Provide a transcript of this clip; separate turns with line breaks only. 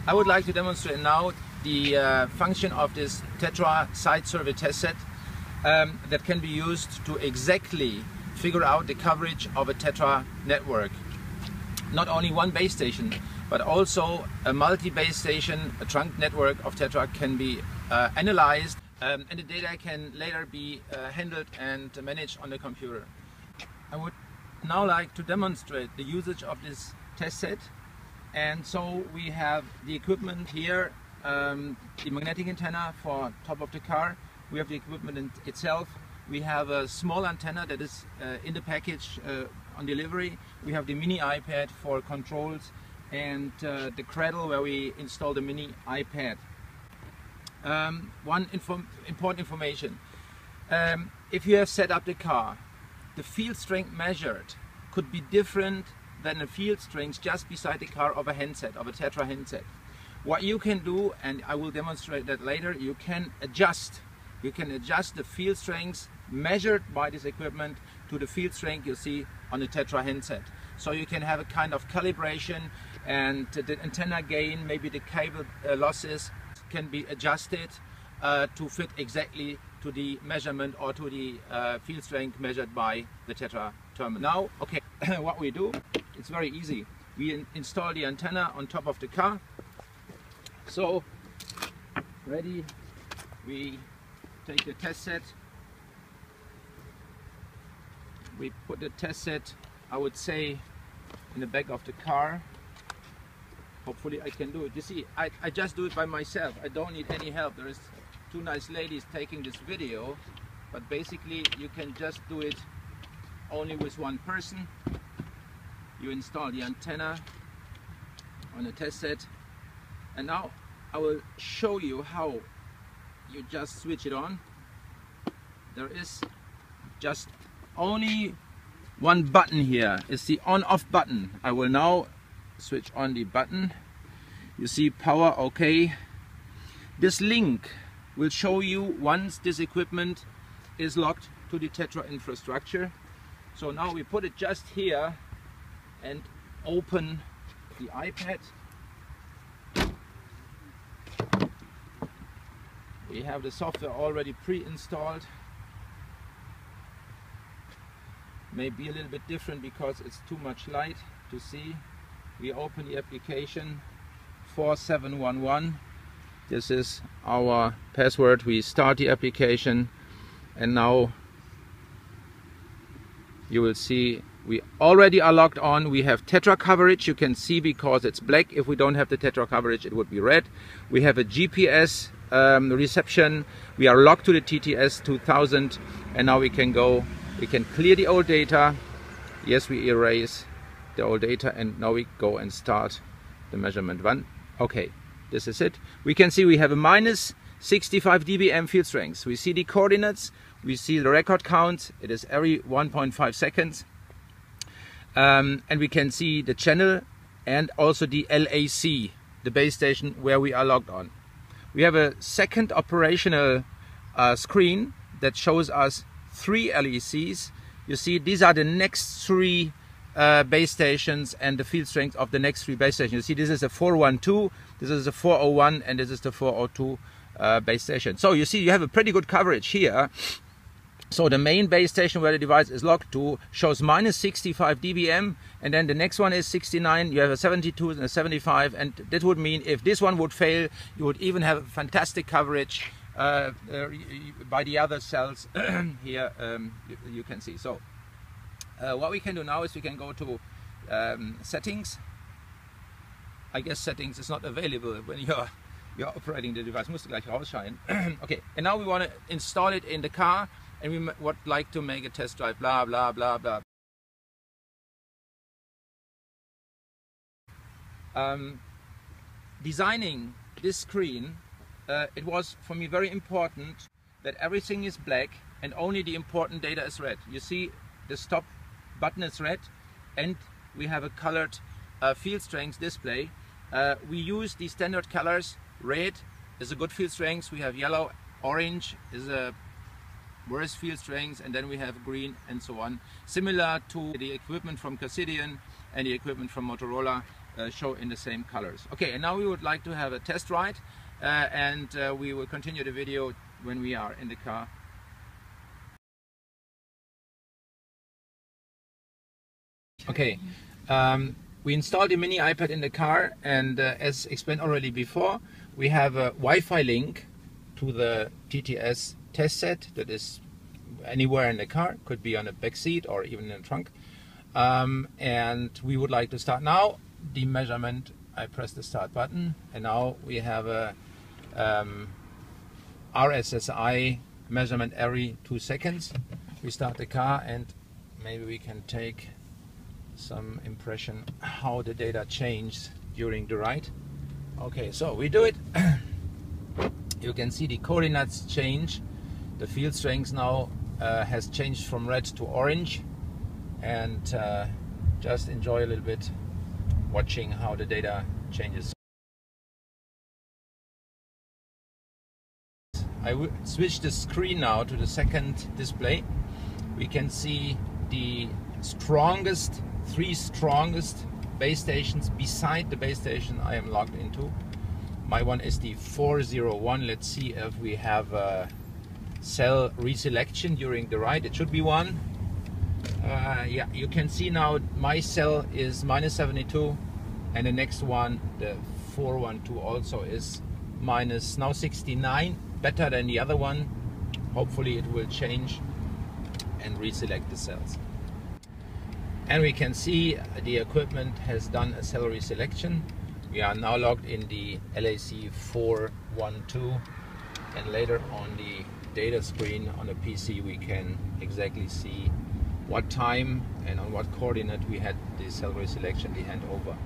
I would like to demonstrate now the function of this TETRA site survey test set that can be used to exactly figure out the coverage of a TETRA network. Not only one base station, but also a multi-base station, a trunk network of TETRA can be analyzed, and the data can later be handled and managed on the computer. I would now like to demonstrate the usage of this test set. And so we have the equipment here, the magnetic antenna for top of the car. We have the equipment itself. We have a small antenna that is in the package on delivery. We have the mini iPad for controls and the cradle where we install the mini iPad. One important information. If you have set up the car, the field strength measured could be different than the field strength just beside the car of a handset, of a TETRA handset. What you can do, and I will demonstrate that later, you can adjust the field strength measured by this equipment to the field strength you see on the TETRA handset. So you can have a kind of calibration, and the antenna gain, maybe the cable losses can be adjusted to fit exactly to the measurement or to the field strength measured by the TETRA terminal. Now, okay, what we do, it's very easy. We install the antenna on top of the car. So, ready, we take the test set. We put the test set, I would say, in the back of the car. Hopefully I can do it. You see, I just do it by myself. I don't need any help. There is two nice ladies taking this video, but basically you can just do it only with one person. You install the antenna on the test set, and now I will show you how you just switch it on. There is just only one button here. It's the on-off button. I will now switch on the button. You see power, okay. This link will show you once this equipment is locked to the TETRA infrastructure. So now we put it just here and open the iPad. We have the software already pre-installed. Maybe a little bit different because it's too much light to see. We open the application 4711. This is our password. We start the application, and now you will see we already are logged on. We have TETRA coverage. You can see because it's black. If we don't have the TETRA coverage, it would be red. We have a GPS reception. We are logged to the TTS-2000, and now we can go. We can clear the old data. Yes, we erase the old data, and now we go and start the measurement one. Okay, this is it. We can see we have a minus 65 dBm field strength. We see the coordinates. We see the record count. It is every 1.5 seconds. And we can see the channel and also the LAC, the base station where we are logged on. We have a second operational screen that shows us 3 LECs. You see, these are the next 3 base stations and the field strength of the next 3 base stations. You see, this is a 412, this is a 401, and this is the 402 base station. So you see, you have a pretty good coverage here. So the main base station where the device is logged to shows minus 65 dBm, and then the next one is 69, you have a 72 and a 75, and that would mean if this one would fail, you would even have fantastic coverage by the other cells here. You can see. So what we can do now is we can go to settings. I guess settings is not available when you're operating the device. Musst du gleich rausschneiden. Okay, and now we want to install it in the car, and we would like to make a test drive, blah blah blah blah. Designing this screen, it was for me very important that everything is black and only the important data is red. You see, the stop button is red, and we have a colored field strength display. We use the standard colors. Red is a good field strength. We have yellow, orange is a worse field strength, and then we have green and so on. Similar to the equipment from Cassidian and the equipment from Motorola show in the same colors. Okay, and now we would like to have a test ride and we will continue the video when we are in the car. Okay, we installed the mini iPad in the car, and as explained already before, we have a Wi-Fi link to the TTS test set that is anywhere in the car, could be on the back seat or even in the trunk. And we would like to start now the measurement. I press the start button, and now we have a RSSI measurement every 2 seconds. We start the car, and maybe we can take some impression how the data changed during the ride. Okay, so we do it. You can see the coordinates change. The field strength now has changed from red to orange, and just enjoy a little bit watching how the data changes. I will switch the screen now to the second display. We can see the three strongest base stations beside the base station I am logged into. My one is the 401. Let's see if we have a cell reselection during the ride. It should be one. Yeah, you can see now my cell is -72, and the next one, the 412, also is now 69, better than the other one. Hopefully it will change and reselect the cells. And we can see the equipment has done a cell reselection. We are now logged in the LAC 412, and later on the data screen on the PC we can exactly see what time and on what coordinate we had the cell reselection, the handover.